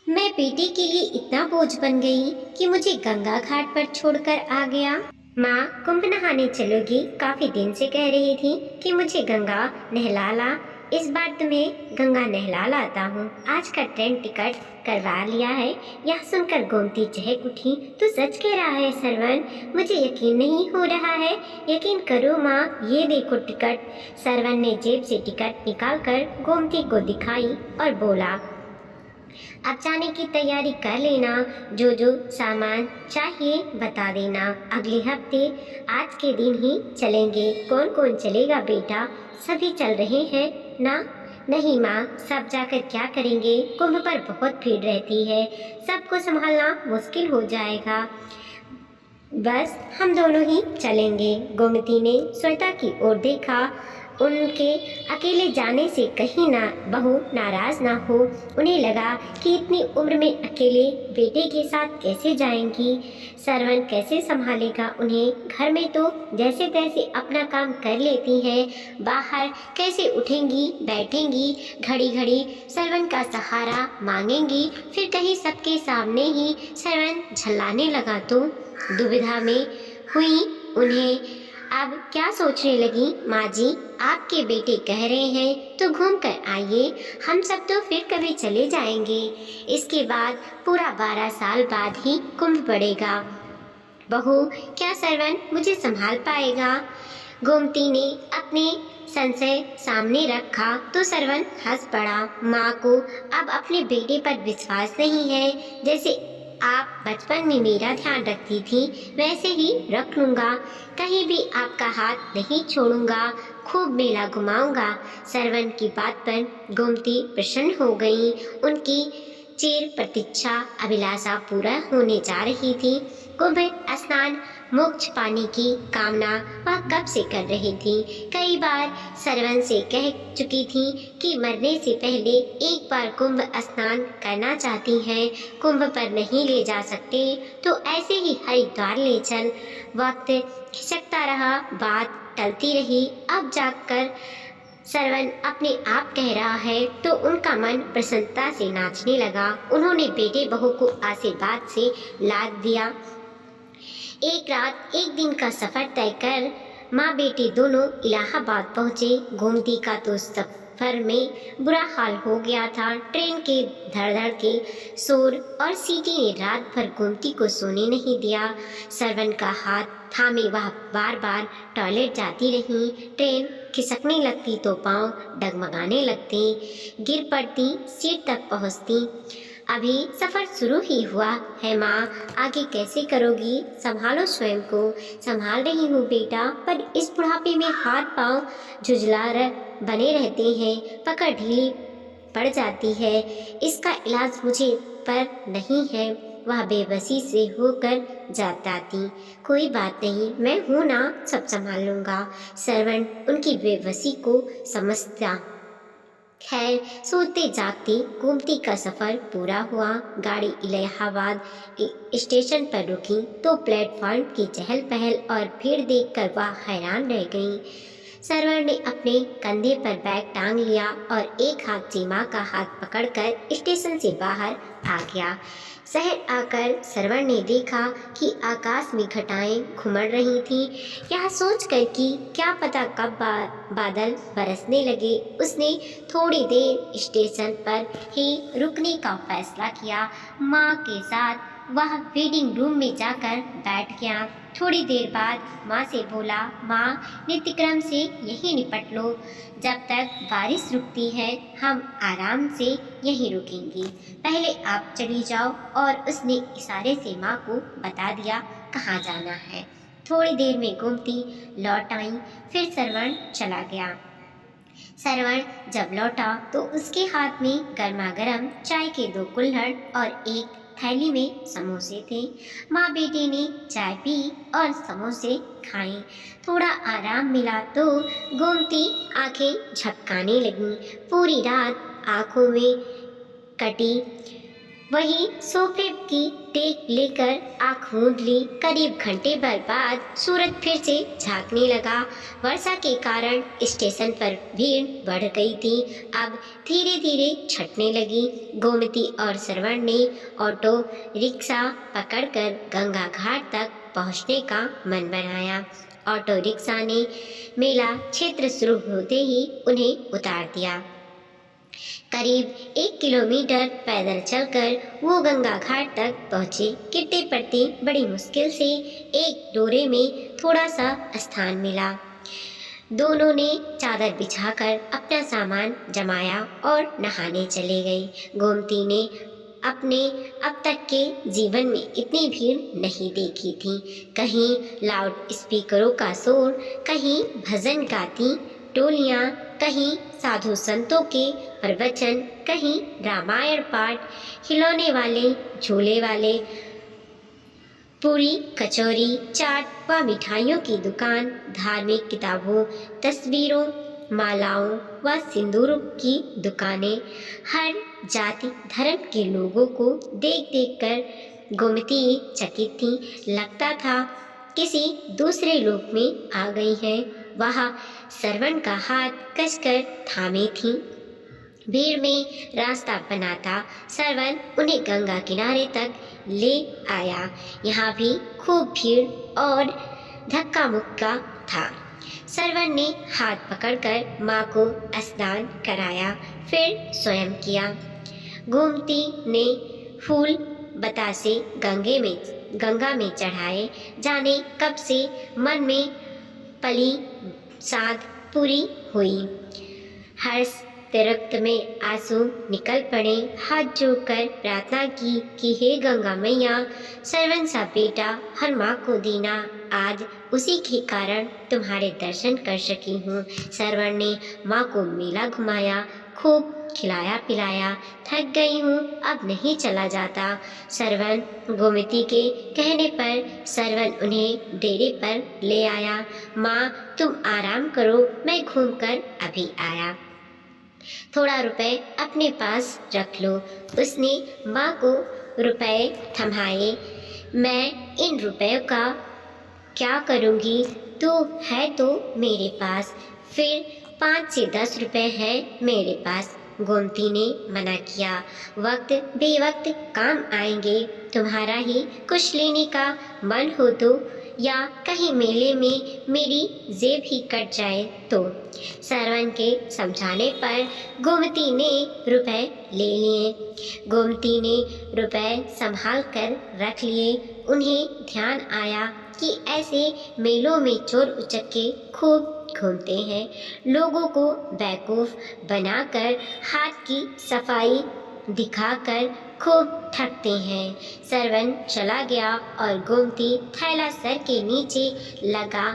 मैं बेटे के लिए इतना बोझ बन गई कि मुझे गंगा घाट पर छोड़कर आ गया। माँ कुंभ नहाने चलोगी, काफी दिन से कह रही थी कि मुझे गंगा नहला ला। इस बार तुम्हें गंगा नहला लाता हूँ। आज का ट्रेन टिकट करवा लिया है। यह सुनकर गोमती चहक उठी। तो सच कह रहा है सरवन, मुझे यकीन नहीं हो रहा है। यकीन करो माँ, ये देखो टिकट। सरवन ने जेब से टिकट निकालकर गोमती को दिखाई और बोला, अब जाने की तैयारी कर लेना। जो जो सामान चाहिए बता देना। अगले हफ्ते आज के दिन ही चलेंगे। कौन कौन चलेगा बेटा? सभी चल रहे हैं ना? नहीं माँ, सब जाकर क्या करेंगे? कुंभ पर बहुत भीड़ रहती है, सबको संभालना मुश्किल हो जाएगा। बस हम दोनों ही चलेंगे। गोमती ने श्वेता की ओर देखा। उनके अकेले जाने से कहीं ना बहू नाराज ना हो। उन्हें लगा कि इतनी उम्र में अकेले बेटे के साथ कैसे जाएंगी, सरवन कैसे संभालेगा उन्हें। घर में तो जैसे तैसे अपना काम कर लेती हैं, बाहर कैसे उठेंगी बैठेंगी, घड़ी घड़ी सरवन का सहारा मांगेंगी। फिर कहीं सबके सामने ही सरवन झल्लाने लगा तो दुविधा में हुई उन्हें। अब क्या सोचने लगी? माँ जी, आपके बेटे कह रहे हैं तो घूम कर आइए, हम सब तो फिर कभी चले जाएंगे। इसके बाद पूरा 12 साल बाद ही कुंभ पड़ेगा। बहू, क्या सरवन मुझे संभाल पाएगा? गोमती ने अपने संशय सामने रखा तो सरवन हंस पड़ा। माँ को अब अपने बेटे पर विश्वास नहीं है। जैसे आप बचपन में मेरा ध्यान रखती थी वैसे ही रख लूंगा। कहीं भी आपका हाथ नहीं छोड़ूंगा, खूब मेला घुमाऊंगा। सरवन की बात पर गोमती प्रसन्न हो गई। उनकी चिर प्रतीक्षा अभिलाषा पूरा होने जा रही थी। कुंभ स्नान मोक्ष पाने की कामना वह कब से कर रही थी। कई बार सरवन से कह चुकी थी कि मरने से पहले एक बार कुंभ स्नान करना चाहती हैं। कुंभ पर नहीं ले जा सकते तो ऐसे ही हरिद्वार ले चल। वक्त खिसकता रहा, बात टलती रही। अब जाकर सरवन अपने आप कह रहा है तो उनका मन प्रसन्नता से नाचने लगा। उन्होंने बेटे बहू को आशीर्वाद से लाद दिया। एक रात एक दिन का सफर तय कर माँ बेटे दोनों इलाहाबाद पहुँचे। गोमती का तो सफर में बुरा हाल हो गया था। ट्रेन के धड़ धड़ के शोर और सीटी ने रात भर गोमती को सोने नहीं दिया। सरवन का हाथ थामे वह बार बार टॉयलेट जाती रही। ट्रेन खिसकने लगती तो पाँव डगमगाने लगते, गिर पड़ती, सीट तक पहुँचती। अभी सफर शुरू ही हुआ है माँ, आगे कैसे करोगी? संभालो स्वयं को। संभाल रही हूँ बेटा, पर इस बुढ़ापे में हाथ पांव बने रहते हैं, पकड़ ढीली पड़ जाती है। इसका इलाज मुझे पर नहीं है। वह बेबसी से होकर जाती। कोई बात नहीं, मैं हूँ ना, सब संभाल लूँगा। सरवण उनकी बेबसी को समझता। खैर, सोते जागते गोमती का सफर पूरा हुआ। गाड़ी इलाहाबाद स्टेशन पर रुकी तो प्लेटफॉर्म की चहल पहल और भीड़ देखकर वह हैरान रह गई। सरवर ने अपने कंधे पर बैग टांग लिया और एक हाथ से माँ का हाथ पकड़कर स्टेशन से बाहर आ गया। शहर आकर सरवर ने देखा कि आकाश में घटाएं घुमड़ रही थीं। यह सोचकर कि क्या पता कब बादल बरसने लगे, उसने थोड़ी देर स्टेशन पर ही रुकने का फैसला किया। माँ के साथ वह वेटिंग रूम में जाकर बैठ गया। थोड़ी देर बाद माँ से बोला, माँ नित्यक्रम से यहीं निपट लो, जब तक बारिश रुकती है हम आराम से यहीं रुकेंगे। पहले आप चली जाओ। और उसने इशारे से माँ को बता दिया कहाँ जाना है। थोड़ी देर में गोमती लौट आई, फिर सरवण चला गया। सरवण जब लौटा तो उसके हाथ में गर्मा गर्म चाय के 2 कुल्हड़ और एक थैली में समोसे थे। माँ बेटे ने चाय पी और समोसे खाए। थोड़ा आराम मिला तो गोमती आंखें झपकाने लगी। पूरी रात आंखों में कटी वही सोफे की टेक लेकर आँख मूंद ली। करीब घंटे भर बाद सूरज फिर से झांकने लगा। वर्षा के कारण स्टेशन पर भीड़ बढ़ गई थी। अब धीरे धीरे छटने लगी। गोमती और श्रवण ने ऑटो रिक्शा पकड़कर गंगा घाट तक पहुंचने का मन बनाया। ऑटो रिक्शा ने मेला क्षेत्र शुरू होते ही उन्हें उतार दिया। करीब 1 किलोमीटर पैदल चलकर वो गंगा घाट तक पहुँचे। किट्टे पट्टी बड़ी मुश्किल से एक डोरे में थोड़ा सा स्थान मिला। दोनों ने चादर बिछाकर अपना सामान जमाया और नहाने चले गए। गोमती ने अपने अब तक के जीवन में इतनी भीड़ नहीं देखी थी। कहीं लाउड स्पीकरों का शोर, कहीं भजन गाती टोलियाँ, कहीं साधु संतों के प्रवचन, कहीं रामायण पाठ, खिलौने वाले, झूले वाले, पूरी, कचौरी, चाट व मिठाइयों की दुकान, धार्मिक किताबों, तस्वीरों, मालाओं व सिंदूरों की दुकानें। हर जाति धर्म के लोगों को देख देख कर गोमती चकित थी। लगता था किसी दूसरे लोक में आ गई है। वह श्रवण का हाथ कसकर थामे थी। भीड़ में रास्ता बनाता श्रवण उन्हें गंगा किनारे तक ले आया। यहाँ भी खूब भीड़ और धक्का मुक्का था। श्रवण ने हाथ पकड़कर माँ को स्नान कराया, फिर स्वयं किया। गोमती ने फूल बतासे गंगा में चढ़ाए। जाने कब से मन में पली साध पूरी हुई। हर्ष तिरक्त में आंसू निकल पड़े। हाथ जोड़कर प्रार्थना की कि हे गंगा मैया, श्रवण सा बेटा हर माँ को देना। आज उसी के कारण तुम्हारे दर्शन कर सकी हूँ। श्रवण ने माँ को मेला घुमाया, खूब खिलाया पिलाया। थक गई हूँ, अब नहीं चला जाता। श्रवण गोमती के कहने पर श्रवण उन्हें डेरे पर ले आया। माँ तुम आराम करो, मैं घूमकर अभी आया। थोड़ा रुपए अपने पास रख लो। उसने माँ को रुपए थमाए। मैं इन रुपयों का क्या करूँगी? तू है तो मेरे पास। फिर 5 से 10 रुपए है मेरे पास। गोमती ने मना किया। वक्त बेवक्त काम आएंगे। तुम्हारा ही कुछ लेने का मन हो तो, या कहीं मेले में मेरी जेब ही कट जाए तो। श्रवण के समझाने पर गोमती ने रुपए ले लिए। गोमती ने रुपए संभाल कर रख लिए। उन्हें ध्यान आया कि ऐसे मेलों में चोर उचक्के खूब घूमते हैं, लोगों को बेवकूफ़ बनाकर हाथ की सफाई दिखाकर खूब ठगते हैं। श्रवण चला गया और गोमती थैला सर के नीचे लगा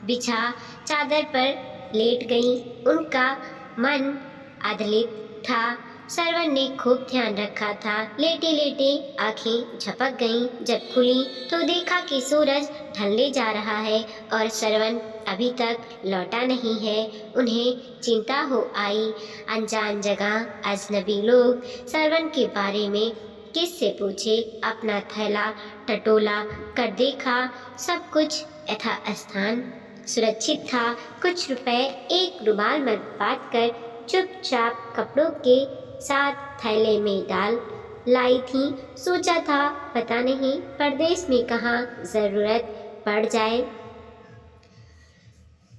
बिछा चादर पर लेट गई। उनका मन अधलित था। श्रवण ने खूब ध्यान रखा था। लेटे लेटे आंखें झपक गईं। जब खुली तो देखा कि सूरज ढलने जा रहा है और श्रवण अभी तक लौटा नहीं है। उन्हें चिंता हो आई। अनजान जगह, अजनबी लोग श्रवण के बारे में किससे पूछे। अपना थैला टटोला कर देखा, सब कुछ यथास्थान सुरक्षित था। कुछ रुपए एक रुमाल में बांधकर चुपचाप कपड़ों के साथ थैले में डाल लाई थी। सोचा था पता नहीं परदेश में कहाँ ज़रूरत पड़ जाए।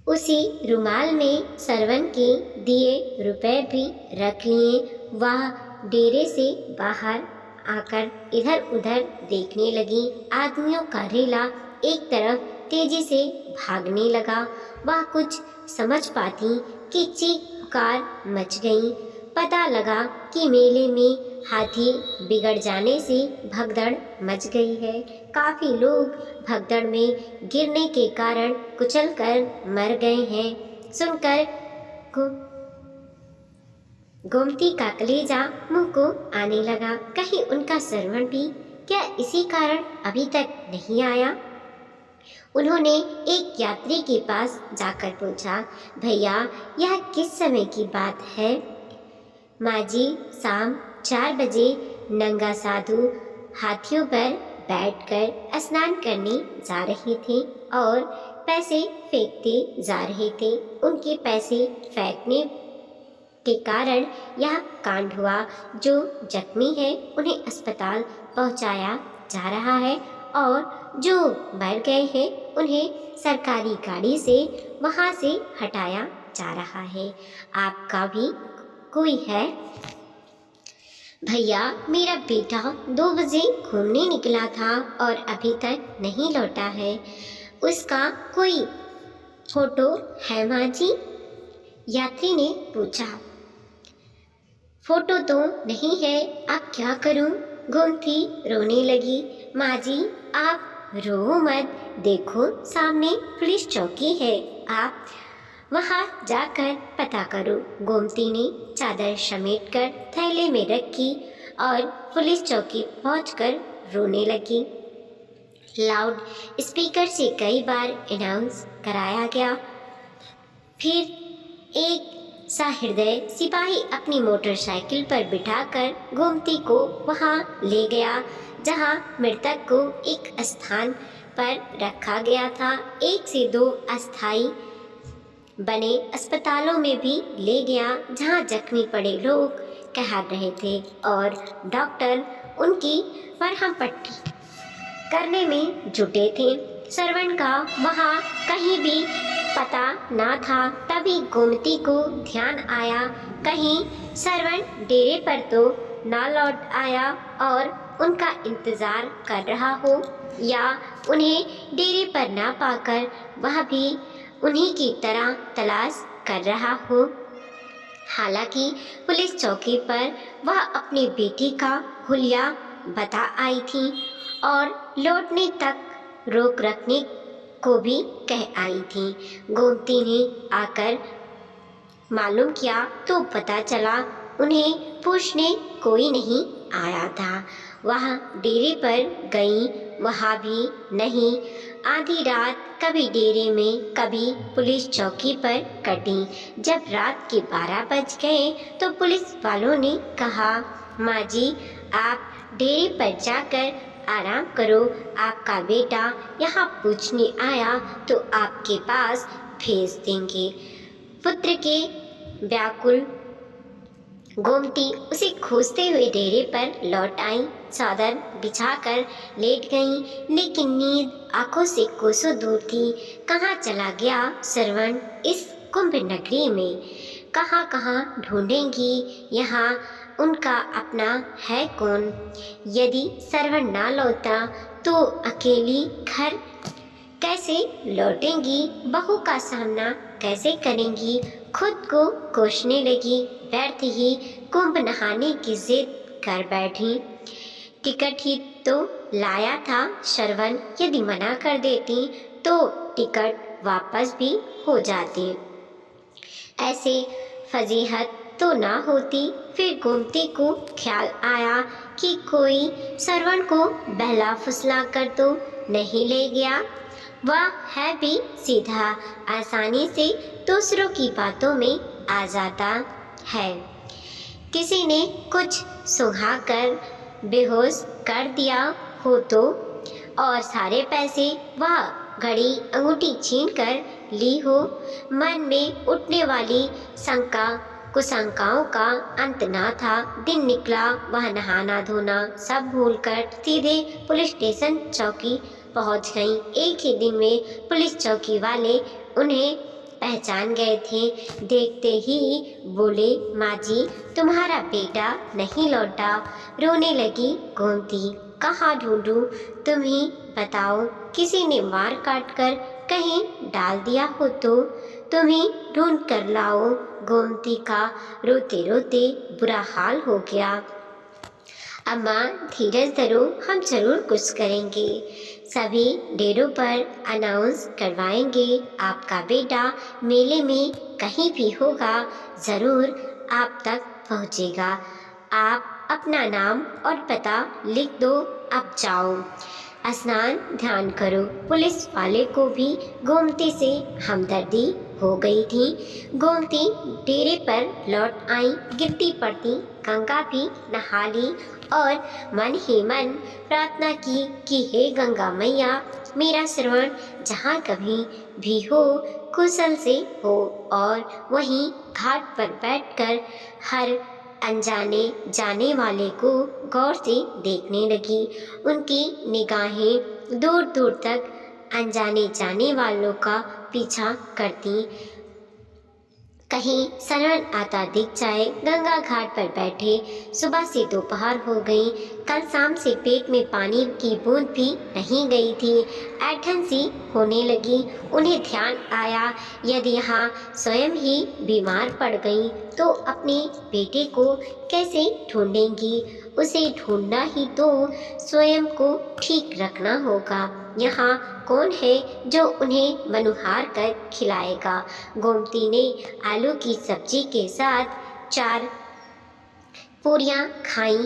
उसी रुमाल में श्रवण के दिए रुपए भी रख लिए। वह डेरे से बाहर आकर इधर उधर देखने लगी। आदमियों का रेला एक तरफ तेजी से भागने लगा। वह कुछ समझ पाती कि चीख पुकार मच गई। पता लगा कि मेले में हाथी बिगड़ जाने से भगदड़ मच गई है। काफ़ी लोग भगदड़ में गिरने के कारण कुचलकर मर गए हैं। सुनकर गोमती का कलेजा मुंह को आने लगा। कहीं उनका श्रवण भी क्या इसी कारण अभी तक नहीं आया? उन्होंने एक यात्री के पास जाकर पूछा, भैया यह किस समय की बात है? माँ जी शाम 4 बजे नंगा साधु हाथियों पर बैठकर स्नान करने जा रहे थे और पैसे फेंकते जा रहे थे। उनके पैसे फेंकने के कारण यह कांड हुआ। जो जख्मी है उन्हें अस्पताल पहुंचाया जा रहा है और जो मर गए हैं उन्हें सरकारी गाड़ी से वहां से हटाया जा रहा है। आपका भी कोई है? भैया, मेरा बेटा 2 बजे घूमने निकला था और अभी तक नहीं लौटा है। उसका कोई फोटो है माँ जी? यात्री ने पूछा। फोटो तो नहीं है, अब क्या करूं? गोमती रोने लगी। माँ जी, आप रो मत, देखो सामने पुलिस चौकी है, आप वहाँ जाकर पता करो। गोमती ने चादर समेटकर थैले में रखी और पुलिस चौकी पहुंचकर रोने लगी। लाउड स्पीकर से कई बार अनाउंस कराया गया। फिर एक सहृदय सिपाही अपनी मोटरसाइकिल पर बिठाकर गोमती को वहां ले गया जहां मृतक को एक स्थान पर रखा गया था। 1 से 2 अस्थायी बने अस्पतालों में भी ले गया जहां जख्मी पड़े लोग कहर रहे थे और डॉक्टर उनकी मरहम पट्टी करने में जुटे थे। श्रवण का वहां कहीं भी पता ना था। तभी गोमती को ध्यान आया कहीं श्रवण डेरे पर तो ना लौट आया और उनका इंतजार कर रहा हो या उन्हें डेरे पर ना पाकर वह भी उन्हीं की तरह तलाश कर रहा हो। हालांकि पुलिस चौकी पर वह अपनी बेटी का हुलिया बता आई थी और लौटने तक रोक रखने को भी कह आई थी। गोमती ने आकर मालूम किया तो पता चला उन्हें पूछने कोई नहीं आया था। वह डेरे पर गई, वहाँ भी नहीं। आधी रात कभी डेरे में कभी पुलिस चौकी पर कटी। जब रात के 12 बज गए तो पुलिस वालों ने कहा, माँ जी, आप डेरे पर जाकर आराम करो, आपका बेटा यहाँ पूछने आया तो आपके पास भेज देंगे। पुत्र के व्याकुल गोमती उसे खोजते हुए डेरे पर लौट आई। चादर बिछाकर लेट गई, लेकिन नींद आंखों से कोसों दूर थी। कहाँ चला गया श्रवण इस कुंभ नगरी में? कहाँ कहाँ ढूंढेंगी? यहाँ उनका अपना है कौन? यदि श्रवण ना लौटा तो अकेली घर कैसे लौटेंगी? बहू का सामना कैसे करेंगी? खुद को कोसने लगी। व्यर्थ ही कुंभ नहाने की जिद कर बैठी। टिकट ही तो लाया था श्रवण, यदि मना कर देती तो टिकट वापस भी हो जाती। ऐसे फजीहत तो ना होती। फिर गोमती को ख्याल आया कि कोई श्रवण को बहला फुसला कर तो नहीं ले गया। वह है भी सीधा, आसानी से दूसरों की बातों में आ जाता है। किसी ने कुछ सुंघा कर बेहोश कर दिया हो तो, और सारे पैसे वह घड़ी अंगूठी छीन कर ली हो। मन में उठने वाली शंका कुशंकाओं का अंत ना था। दिन निकला, वह नहाना धोना सब भूलकर सीधे पुलिस स्टेशन चौकी पहुंच गई। एक ही दिन में पुलिस चौकी वाले उन्हें पहचान गए थे। देखते ही बोले, माँ जी, तुम्हारा बेटा नहीं लौटा। रोने लगी गोमती। कहाँ ढूंढूं? तुम ही बताओ। किसी ने मार काट कर कहीं डाल दिया हो तो तुम ही ढूंढ कर लाओ। गोमती का रोते रोते बुरा हाल हो गया। अम्मा, धीरज धरो, हम जरूर कुछ करेंगे। सभी डेरों पर अनाउंस करवाएंगे। आपका बेटा मेले में कहीं भी होगा, ज़रूर आप तक पहुंचेगा। आप अपना नाम और पता लिख दो, अब जाओ, स्नान ध्यान करो। पुलिस वाले को भी गोमती से हमदर्दी हो गई थी। गोमती डेरे पर लौट आई। गिरती पड़ती गंगा भी नहा ली और मन ही मन प्रार्थना की कि हे गंगा मैया, मेरा श्रवण जहाँ कभी भी हो कुशल से हो। और वहीं घाट पर बैठकर हर अनजाने जाने वाले को गौर से देखने लगी। उनकी निगाहें दूर दूर तक अनजाने जाने वालों का पीछा करती, कहीं सरवण आता दिख जाए। गंगा घाट पर बैठे सुबह से दोपहर हो गई। कल शाम से पेट में पानी की बूंद भी नहीं गई थी। ऐंठन सी होने लगी। उन्हें ध्यान आया, यदि यहाँ स्वयं ही बीमार पड़ गई तो अपने बेटे को कैसे ढूंढेंगी। उसे ढूंढना ही तो स्वयं को ठीक रखना होगा। यहाँ कौन है जो उन्हें मनुहार कर खिलाएगा। गोमती ने आलू की सब्जी के साथ 4 पूरियां खाईं।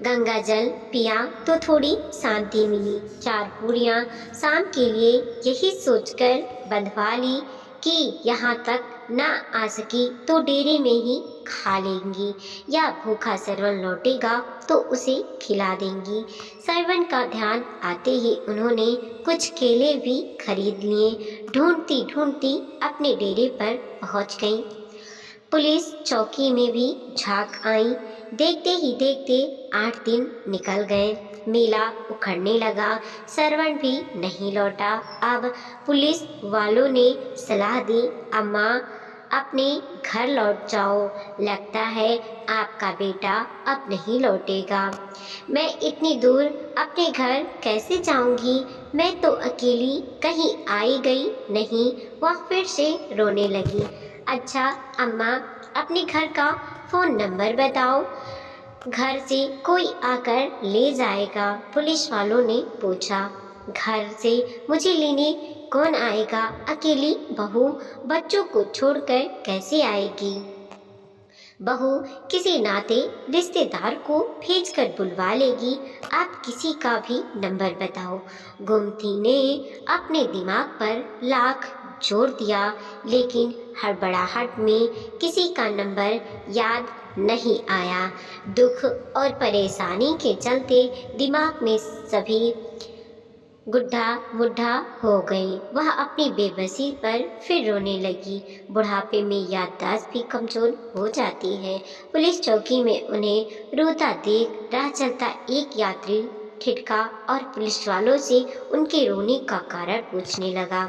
गंगा जल पिया तो थोड़ी शांति मिली। 4 पूरियां शाम के लिए यही सोचकर बंधवा ली कि यहाँ तक ना आ सकी तो डेरे में ही खा लेंगी, या भूखा सरवण लौटेगा तो उसे खिला देंगी। सरवण का ध्यान आते ही उन्होंने कुछ केले भी खरीद लिए। ढूंढती ढूंढती अपने डेरे पर पहुंच गईं। पुलिस चौकी में भी झांक आई। देखते ही देखते 8 दिन निकल गए। मेला उखड़ने लगा। सरवण भी नहीं लौटा। अब पुलिस वालों ने सलाह दी, अम्मा अपने घर लौट जाओ, लगता है आपका बेटा अब नहीं लौटेगा। मैं इतनी दूर अपने घर कैसे जाऊंगी, मैं तो अकेली कहीं आई गई नहीं। वह फिर से रोने लगी। अच्छा अम्मा, अपने घर का फ़ोन नंबर बताओ, घर से कोई आकर ले जाएगा। पुलिस वालों ने पूछा। घर से मुझे लेने कौन आएगा, अकेली बहू बच्चों को छोड़कर कैसे आएगी। बहू किसी नाते रिश्तेदार को भेजकर बुलवा लेगी। आप किसी का भी नंबर बताओ। गोमती ने अपने दिमाग पर लाख जोर दिया, लेकिन हड़बड़ाहट में किसी का नंबर याद नहीं आया। दुख और परेशानी के चलते दिमाग में सभी गुड्ढा मुड्ढा हो गई। वह अपनी बेबसी पर फिर रोने लगी। बुढ़ापे में याददाश्त भी कमज़ोर हो जाती है। पुलिस चौकी में उन्हें रोता देख राह चलता एक यात्री ठिठका और पुलिस वालों से उनके रोने का कारण पूछने लगा।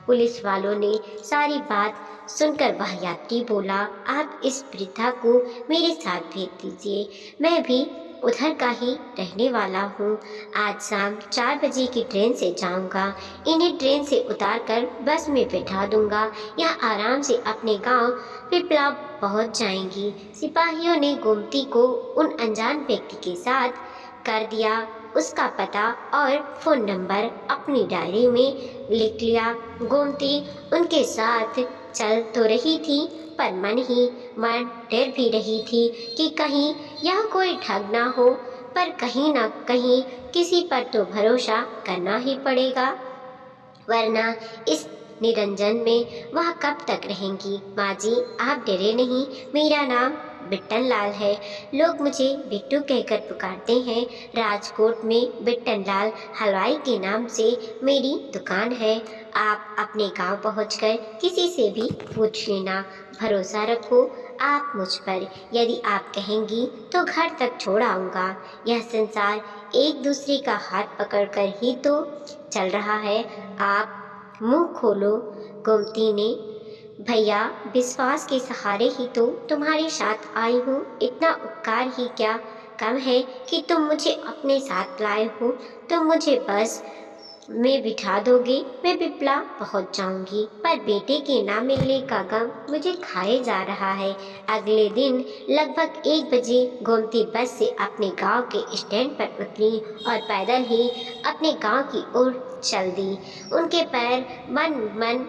पुलिस वालों ने सारी बात सुनकर वह यात्री बोला, आप इस वृद्धा को मेरे साथ भेज दीजिए, मैं भी उधर का ही रहने वाला हूँ। आज शाम 4 बजे की ट्रेन से जाऊँगा। इन्हें ट्रेन से उतारकर बस में बैठा दूँगा। यह आराम से अपने गांव पिपला पहुँच जाएंगी। सिपाहियों ने गोमती को उन अनजान व्यक्ति के साथ कर दिया। उसका पता और फ़ोन नंबर अपनी डायरी में लिख लिया। गोमती उनके साथ चल तो रही थी, पर मन ही मन डर भी रही थी कि कहीं यह कोई ठग ना हो। पर कहीं ना कहीं किसी पर तो भरोसा करना ही पड़ेगा, वरना इस निरंजन में वह कब तक रहेंगी। माँ जी, आप डरे नहीं, मेरा नाम बिट्टन लाल है। लोग मुझे बिट्टू कहकर पुकारते हैं। राजकोट में बिट्टन लाल हलवाई के नाम से मेरी दुकान है। आप अपने गांव पहुंचकर किसी से भी पूछ लेना। भरोसा रखो आप मुझ पर। यदि आप कहेंगी तो घर तक छोड़ आऊँगा। यह संसार एक दूसरे का हाथ पकड़कर ही तो चल रहा है। आप मुंह खोलो। गोमती ने, भैया विश्वास के सहारे ही तो तुम्हारे साथ आई हूँ। इतना उपकार ही क्या कम है कि तुम मुझे अपने साथ लाए हो। तुम मुझे बस में बिठा दोगे, मैं पिपला पहुँच जाऊँगी। पर बेटे के ना मिलने का गम मुझे खाए जा रहा है। अगले दिन लगभग 1 बजे गोमती बस से अपने गांव के स्टैंड पर उतरी और पैदल ही अपने गांव की ओर चल दी। उनके पैर मन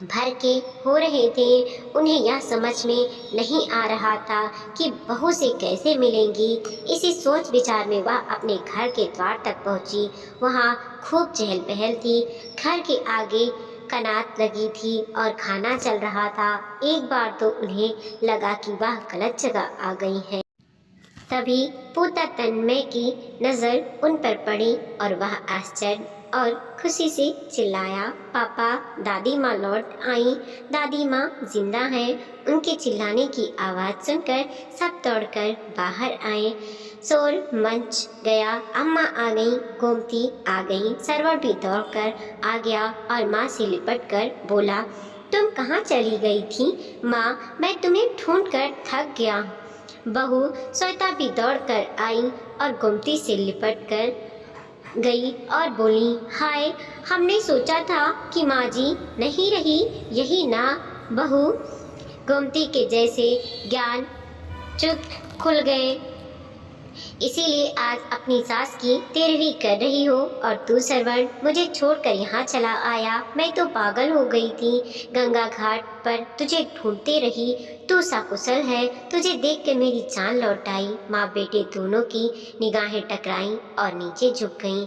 भर के हो रहे थे। उन्हें यह समझ में नहीं आ रहा था कि बहू से कैसे मिलेंगी। इसी सोच विचार में वह अपने घर के द्वार तक पहुंची। वहां खूब चहल पहल थी। घर के आगे कनात लगी थी और खाना चल रहा था। एक बार तो उन्हें लगा कि वह गलत जगह आ गई है। तभी पोता तन्मय की नज़र उन पर पड़ी और वह आश्चर्य और खुशी से चिल्लाया, पापा, दादी माँ लौट आई, दादी माँ जिंदा हैं। उनके चिल्लाने की आवाज़ सुनकर सब दौड़कर बाहर आए। शोर मच गया, अम्मा आ गई, गोमती आ गई। सरवर भी दौड़कर आ गया और माँ से लिपट कर बोला, तुम कहाँ चली गई थी माँ, मैं तुम्हें ढूंढकर थक गया। बहू श्वेता भी दौड़कर आई और गोमती से लिपट कर गई और बोली, हाय, हमने सोचा था कि माँ जी नहीं रही, यही ना बहू। गोमती के जैसे ज्ञान चुप खुल गए, इसीलिए आज अपनी सास की तेरहवीं कर रही हो और तू सरवण मुझे छोड़कर यहाँ चला आया। मैं तो पागल हो गई थी, गंगा घाट पर तुझे ढूंढते रही, तू सकुशल है, तुझे देख कर मेरी जान लौट आई। माँ बेटे दोनों की निगाहें टकराईं और नीचे झुक गईं।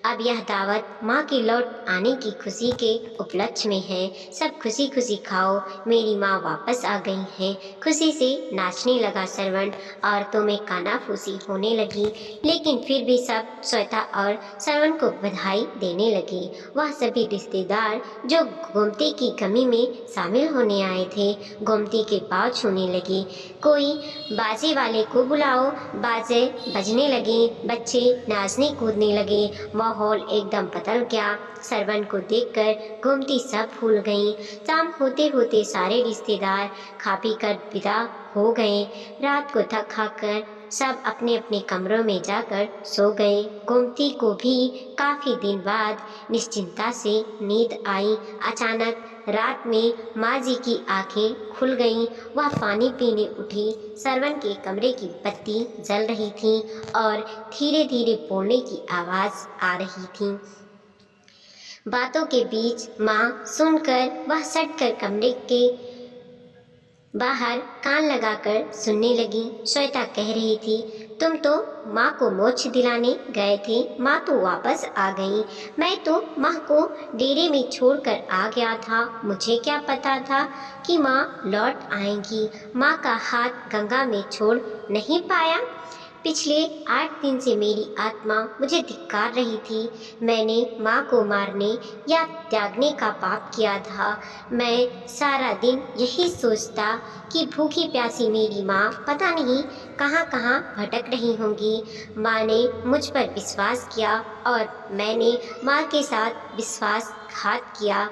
अब यह दावत माँ की लौट आने की खुशी के उपलक्ष्य में है। सब खुशी खुशी खाओ, मेरी माँ वापस आ गई हैं। खुशी से नाचने लगा सरवण, औरतों में कानाफूसी होने लगी, लेकिन फिर भी सब श्वेता और सरवण को बधाई देने लगे। वह सभी रिश्तेदार जो गोमती की गमी में शामिल होने आए थे, गोमती के पाँव छूने लगे। कोई बाजे वाले को बुलाओ, बाजे बजने लगे, बच्चे नाचने कूदने लगे, माहौल एकदम बदल गया। सरवण को देखकर गोमती सब भूल गईं। शाम होते होते सारे रिश्तेदार खा पी कर विदा हो गए। रात को थक कर सब अपने अपने कमरों में जाकर सो गए। गोमती को भी काफ़ी दिन बाद निश्चिंता से नींद आई। अचानक रात में माँ जी की आंखें खुल गईं। वह पानी पीने उठी। सरवण के कमरे की बत्ती जल रही थी और धीरे धीरे बोलने की आवाज़ आ रही थी। बातों के बीच माँ सुनकर वह सटकर कमरे के बाहर कान लगाकर सुनने लगी। श्वेता कह रही थी, तुम तो माँ को मोक्ष दिलाने गए थे, माँ तो वापस आ गई। मैं तो माँ को डेरे में छोड़कर आ गया था, मुझे क्या पता था कि माँ लौट आएंगी। माँ का हाथ गंगा में छोड़ नहीं पाया। पिछले 8 दिन से मेरी आत्मा मुझे धिक्कार रही थी। मैंने माँ को मारने या त्यागने का पाप किया था। मैं सारा दिन यही सोचता कि भूखी प्यासी मेरी माँ पता नहीं कहाँ कहाँ भटक रही होंगी। माँ ने मुझ पर विश्वास किया और मैंने माँ के साथ विश्वासघात किया।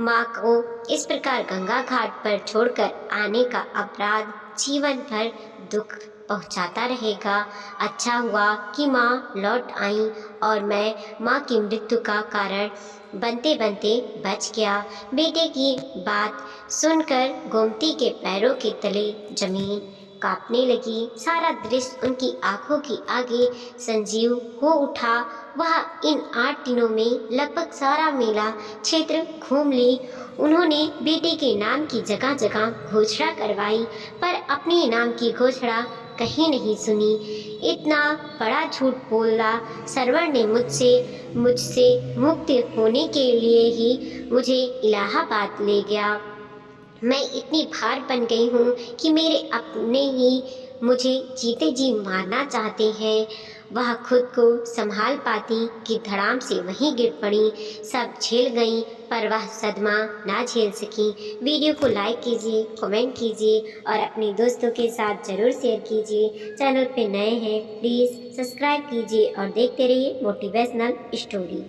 माँ को इस प्रकार गंगा घाट पर छोड़कर आने का अपराध जीवन भर दुख पहुंचाता रहेगा। अच्छा हुआ कि माँ लौट आई और मैं माँ की मृत्यु का कारण बनते बनते बच गया। बेटे की बात सुनकर गोमती के पैरों के तले जमीन कांपने लगी। सारा दृश्य उनकी आंखों के आगे संजीव हो उठा। वह इन 8 दिनों में लगभग सारा मेला क्षेत्र घूम ली। उन्होंने बेटे के नाम की जगह जगह घोषणा करवाई, पर अपने नाम की घोषणा कहीं नहीं सुनी। इतना बड़ा झूठ बोला सरवण ने मुझसे मुक्त होने के लिए ही मुझे इलाहाबाद ले गया। मैं इतनी भार बन गई हूँ कि मेरे अपने ही मुझे जीते जी मारना चाहते हैं। वह खुद को संभाल पाती कि धड़ाम से वहीं गिर पड़ी। सब झेल गई पर वह सदमा ना झेल सकी। वीडियो को लाइक कीजिए, कमेंट कीजिए और अपने दोस्तों के साथ ज़रूर शेयर कीजिए। चैनल पे नए हैं प्लीज़ सब्सक्राइब कीजिए और देखते रहिए मोटिवेशनल स्टोरी।